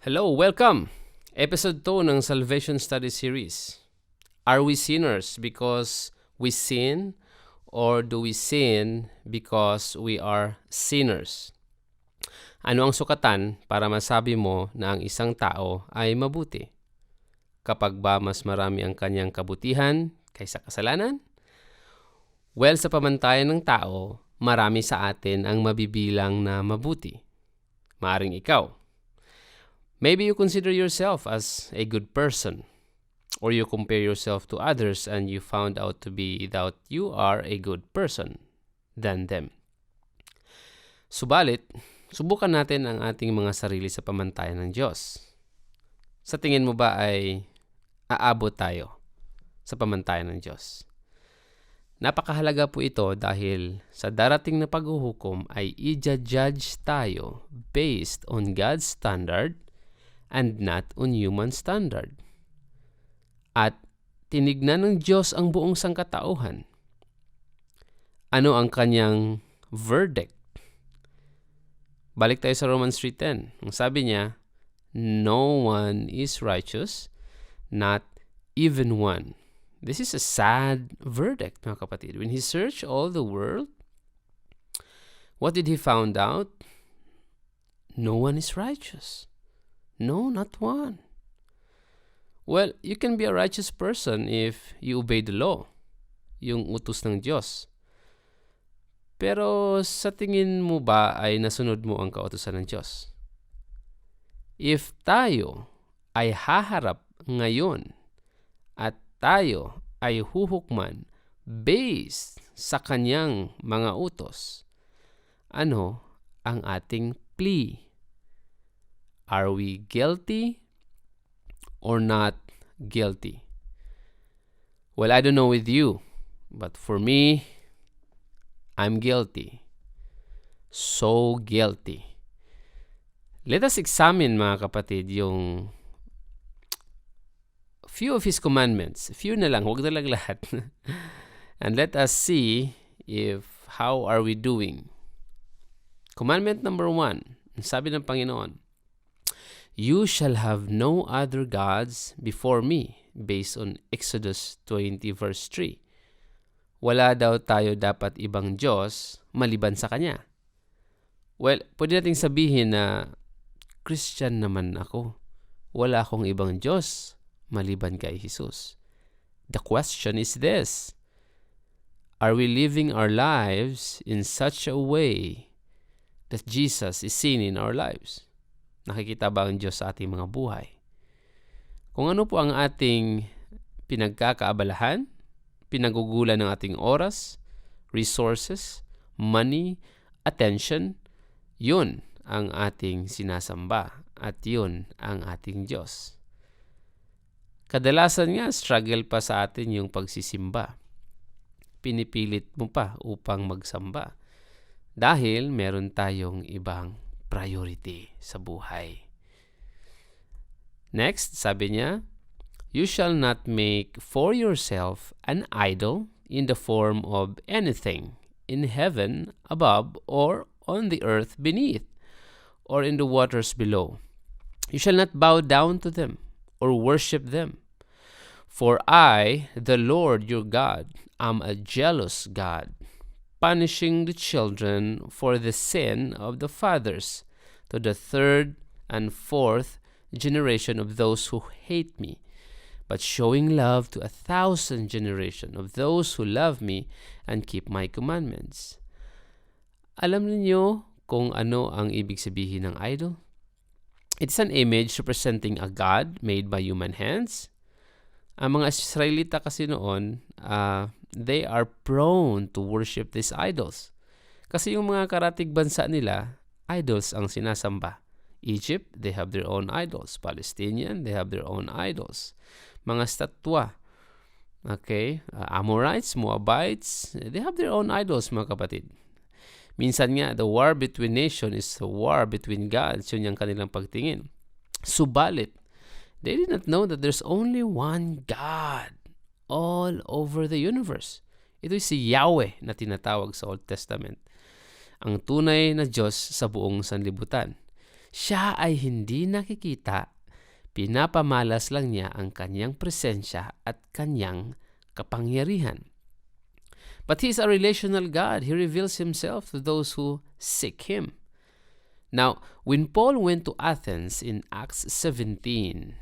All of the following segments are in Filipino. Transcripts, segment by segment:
Hello, welcome! Episode 2 ng Salvation Study Series. Are we sinners because we sin or do we sin because we are sinners? Ano ang sukatan para masabi mo na ang isang tao ay mabuti? Kapag ba mas marami ang kanyang kabutihan kaysa kasalanan? Well, sa pamantayan ng tao, marami sa atin ang mabibilang na mabuti. Maaring ikaw. Maybe you consider yourself as a good person, or you compare yourself to others and you found out to be that you are a good person than them. Subalit, subukan natin ang ating mga sarili sa pamantayan ng Diyos. Sa tingin mo ba ay aabot tayo sa pamantayan ng Diyos? Napakahalaga po ito dahil sa darating na paghuhukom ay i-judge tayo based on God's standard and not on human standard. At tinignan ng Diyos ang buong sangkatauhan. Ano ang kanyang verdict? Balik tayo sa Romans 3:10. Ang sabi niya, no one is righteous, not even one. This is a sad verdict, mga kapatid. When he searched all the world, what did he found out? No one is righteous. No, not one. Well, you can be a righteous person if you obey the law, yung utos ng Diyos. Pero sa tingin mo ba ay nasunod mo ang kautusan ng Diyos? If tayo ay haharap ngayon at tayo ay huhukman based sa kanyang mga utos, ano ang ating plea? Are we guilty or not guilty? Well, I don't know with you, but for me, I'm guilty. So guilty. Let us examine, mga kapatid, yung few of His commandments. Few na lang, huwag na lang lahat. And let us see how are we doing. Commandment number 1, sabi ng Panginoon, you shall have no other gods before me, based on Exodus 20 verse 3. Wala daw tayo dapat ibang Diyos maliban sa Kanya. Well, pwede nating sabihin na Christian naman ako. Wala akong ibang Diyos maliban kay Jesus. The question is this: are we living our lives in such a way that Jesus is seen in our lives? Nakikita ba ang Diyos sa ating mga buhay? Kung ano po ang ating pinagkakaabalahan, pinagugulan ng ating oras, resources, money, attention, yun ang ating sinasamba at yun ang ating Diyos. Kadalasan nga, struggle pa sa atin yung pagsisimba. Pinipilit mo pa upang magsamba dahil meron tayong ibang priority sa buhay. Next, sabi niya, you shall not make for yourself an idol in the form of anything in heaven above or on the earth beneath or in the waters below. You shall not bow down to them or worship them. For I, the Lord your God, am a jealous God, punishing the children for the sin of the fathers to the third and fourth generation of those who hate me, but showing love to 1,000 generations of those who love me and keep my commandments. Alam niyo kung ano ang ibig sabihin ng idol? It's an image representing a god made by human hands. Ang mga Israelita kasi noon, they are prone to worship these idols. Kasi yung mga karatig bansa nila, idols ang sinasamba. Egypt, they have their own idols. Palestinian, they have their own idols. Mga statwa. Okay? Amorites, Moabites, they have their own idols, mga kapatid. Minsan nga, the war between nations is the war between gods. Yun yung kanilang pagtingin. Subalit, they did not know that there's only one God all over the universe. Ito si Yahweh na tinatawag sa Old Testament. Ang tunay na Diyos sa buong sanlibutan. Siya ay hindi nakikita, pinapamalas lang niya ang kanyang presensya at kanyang kapangyarihan. But He is a relational God. He reveals Himself to those who seek Him. Now, when Paul went to Athens in Acts 17,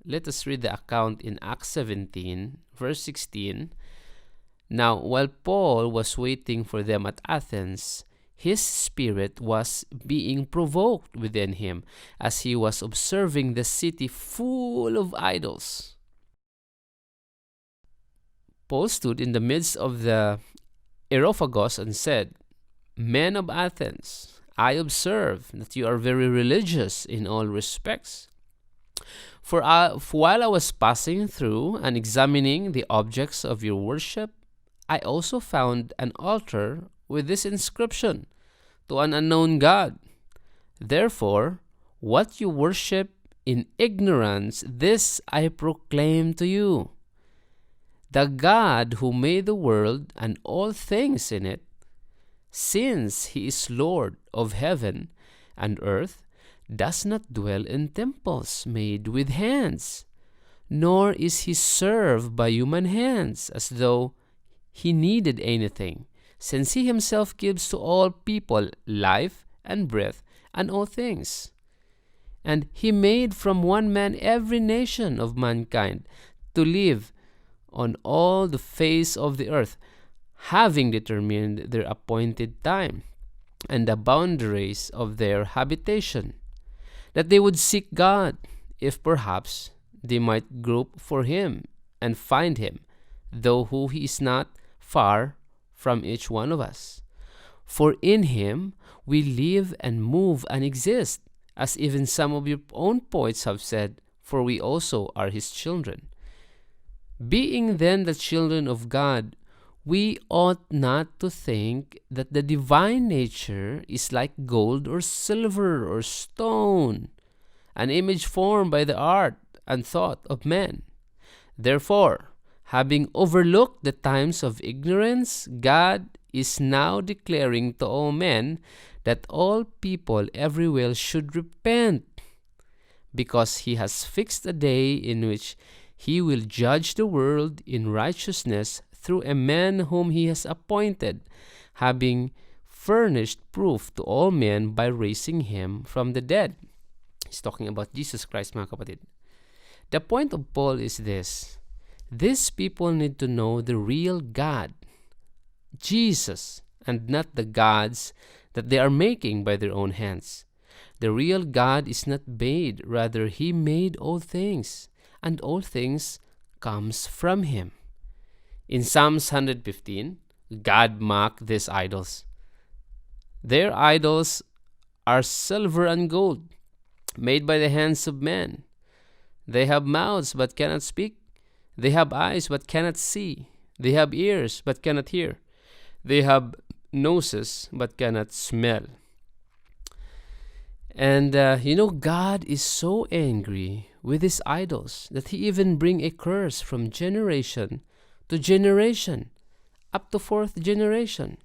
let us read the account in Acts 17, verse 16. Now, while Paul was waiting for them at Athens, his spirit was being provoked within him as he was observing the city full of idols. Paul stood in the midst of the Areopagus and said, "Men of Athens, I observe that you are very religious in all respects. For while I was passing through and examining the objects of your worship, I also found an altar with this inscription, to an unknown God. Therefore, what you worship in ignorance, this I proclaim to you. The God who made the world and all things in it, since He is Lord of heaven and earth, does not dwell in temples made with hands, nor is He served by human hands as though He needed anything, since He Himself gives to all people life and breath and all things. And He made from one man every nation of mankind to live on all the face of the earth, having determined their appointed time and the boundaries of their habitation, that they would seek God, if perhaps they might grope for Him and find Him, though who He is not far from each one of us. For in Him we live and move and exist, as even some of your own poets have said, for we also are His children. Being then the children of God, we ought not to think that the divine nature is like gold or silver or stone, an image formed by the art and thought of men. Therefore, having overlooked the times of ignorance, God is now declaring to all men that all people everywhere should repent, because He has fixed a day in which He will judge the world in righteousness through a man whom He has appointed, having furnished proof to all men by raising Him from the dead." He's talking about Jesus Christ, mga kapatid. The point of Paul is this: these people need to know the real God, Jesus, and not the gods that they are making by their own hands. The real God is not made, rather He made all things, and all things comes from Him. In Psalms 115, God mocked these idols. Their idols are silver and gold, made by the hands of men. They have mouths but cannot speak. They have eyes but cannot see. They have ears but cannot hear. They have noses but cannot smell. And God is so angry with His idols that He even bring a curse from generation to generation, up to fourth generation.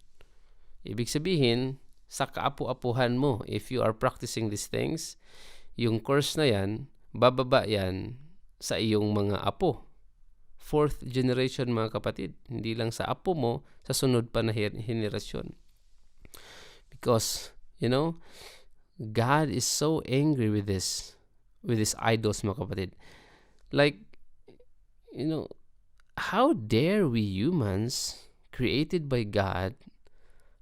Ibig sabihin, sa kaapu-apuhan mo, if you are practicing these things, yung curse na yan, bababa yan sa iyong mga apo. Fourth generation, mga kapatid. Hindi lang sa apo mo, sa sunod pa na henerasyon. Because, God is so angry with these idols, mga kapatid. Like, how dare we humans, created by God,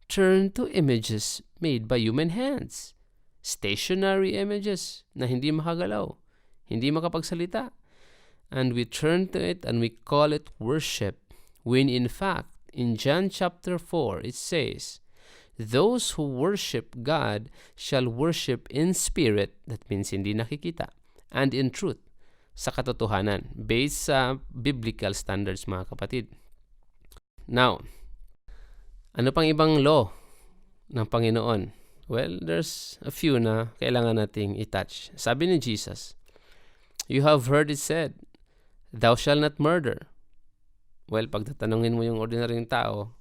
turn to images made by human hands? Stationary images na hindi makagalaw, hindi makapagsalita. And we turn to it and we call it worship, when in fact, in John chapter 4, it says, "Those who worship God shall worship in spirit," that means hindi nakikita, "and in truth," sa katotohanan, based sa biblical standards, mga kapatid. Now, ano pang ibang law ng Panginoon? Well, there's a few na kailangan nating i-touch. Sabi ni Jesus, "You have heard it said, thou shalt not murder." Well, pag tatanungin mo yung ordinaryong tao,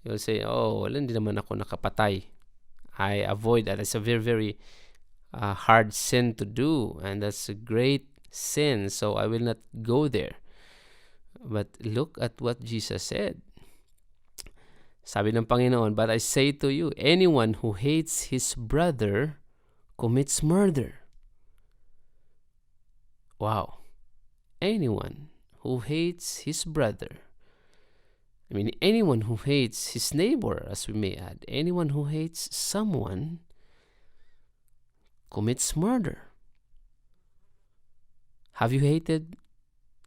you'll say, "Oh, well, hindi naman ako nakapatay. I avoid that. It's a very, very hard sin to do, and that's a great sin, so I will not go there. But look at what Jesus said. Sabi ng Panginoon, "But I say to you, anyone who hates his brother commits murder." Wow. Anyone who hates his brother, I mean, anyone who hates his neighbor, as we may add, anyone who hates someone commits murder. Have you hated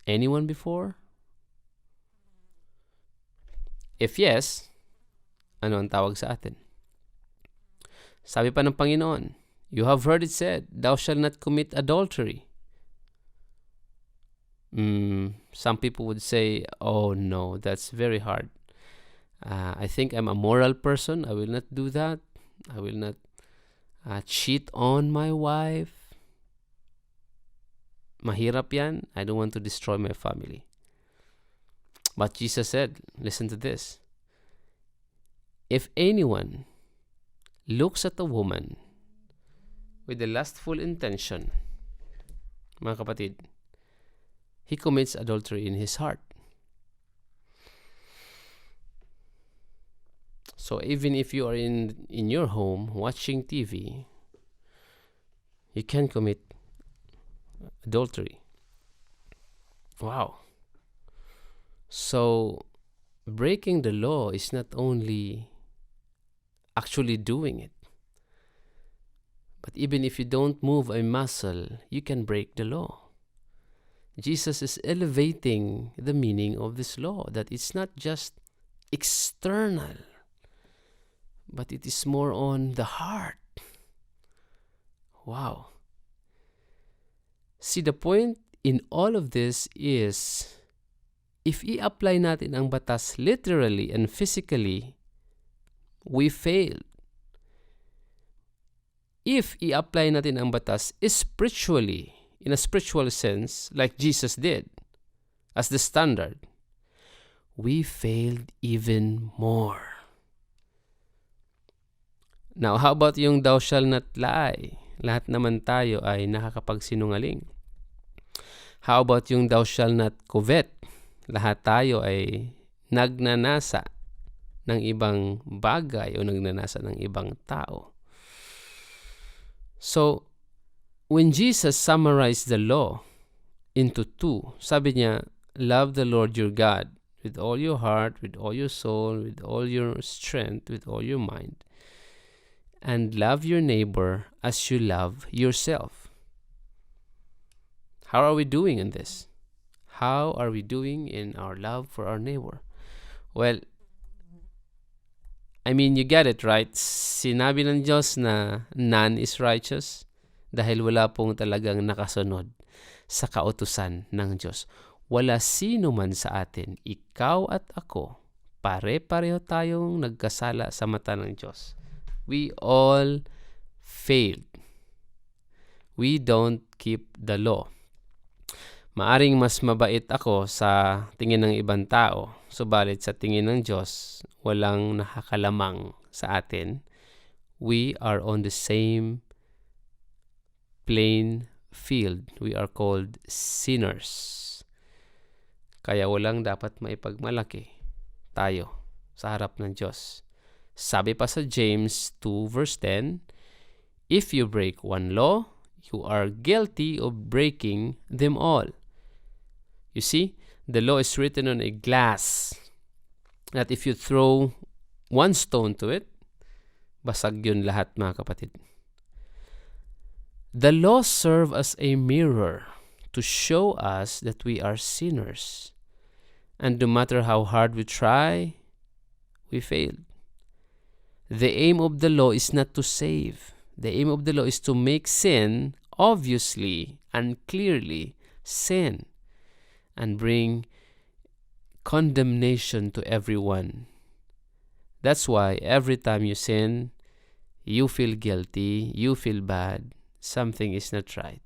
anyone before? If yes, ano ang tawag sa atin? Sabi pa ng Panginoon, "You have heard it said, thou shalt not commit adultery." Some people would say, "Oh no, that's very hard. I think I'm a moral person. I will not do that. I will not cheat on my wife. Mahirap yan. I don't want to destroy my family." But Jesus said, listen to this. If anyone looks at a woman with a lustful intention, mga kapatid, he commits adultery in his heart. So even if you are in your home watching TV, you can commit adultery. Wow. So breaking the law is not only actually doing it, but even if you don't move a muscle, you can break the law. Jesus is elevating the meaning of this law, that it's not just external, but it is more on the heart. Wow. See, the point in all of this is, if i-apply natin ang batas literally and physically, we fail. If i-apply natin ang batas spiritually, in a spiritual sense, like Jesus did, as the standard, we failed even more. Now, how about yung thou shalt not lie? Lahat naman tayo ay nakakapagsinungaling. How about yung thou shalt not covet? Lahat tayo ay nagnanasa ng ibang bagay o nagnanasa ng ibang tao. So, when Jesus summarized the law into two, sabi niya, love the Lord your God with all your heart, with all your soul, with all your strength, with all your mind, and love your neighbor as you love yourself. How are we doing in this? How are we doing in our love for our neighbor? Well, I mean, you get it, right? Sinabi ng Diyos na none is righteous dahil wala pong talagang nakasunod sa kautusan ng Diyos. Wala sino man sa atin, ikaw at ako, pare-pareho tayong nagkasala sa mata ng Diyos. We all failed. We don't keep the law. Maaring mas mabait ako sa tingin ng ibang tao, subalit sa tingin ng Diyos, walang nakakalamang sa atin. We are on the same playing field. We are called sinners. Kaya walang dapat maipagmalaki tayo sa harap ng Diyos. Sabi pa sa James 2 verse 10, if you break one law, you are guilty of breaking them all. You see, the law is written on a glass that if you throw one stone to it, basag yun lahat, mga kapatid. The law serves as a mirror to show us that we are sinners. And no matter how hard we try, we fail. The aim of the law is not to save. The aim of the law is to make sin obviously and clearly sin, and bring condemnation to everyone. That's why every time you sin, you feel guilty, you feel bad, something is not right.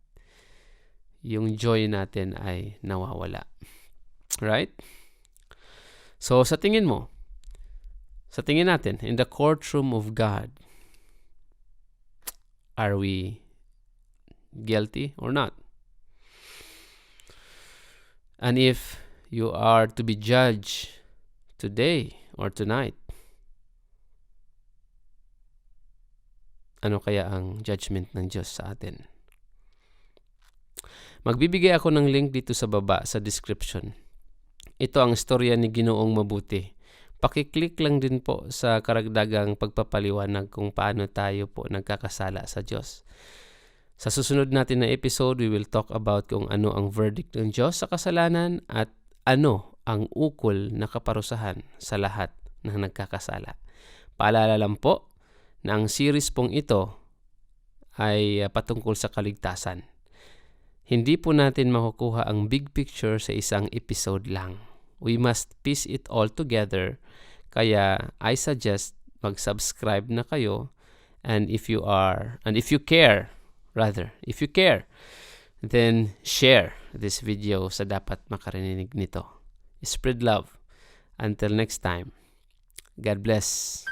Yung joy natin ay nawawala. Right? So sa tingin mo, sa tingin natin, in the courtroom of God, are we guilty or not. And if you are to be judged today or tonight, ano kaya ang judgment ng Diyos sa atin? Magbibigay ako ng link dito sa baba sa description. Ito ang istorya ni Ginoong Mabuti. Pakiclick lang din po sa karagdagang pagpapaliwanag kung paano tayo po nagkakasala sa Diyos. Sa susunod natin na episode, we will talk about kung ano ang verdict ng Diyos sa kasalanan at ano ang ukol na kaparusahan sa lahat ng nagkakasala. Paalala lang po na ang series pong ito ay patungkol sa kaligtasan. Hindi po natin makukuha ang big picture sa isang episode lang. We must piece it all together. Kaya I suggest mag-subscribe na kayo, and if you care, then share this video sa dapat makarinig nito. Spread love. Until next time, God bless.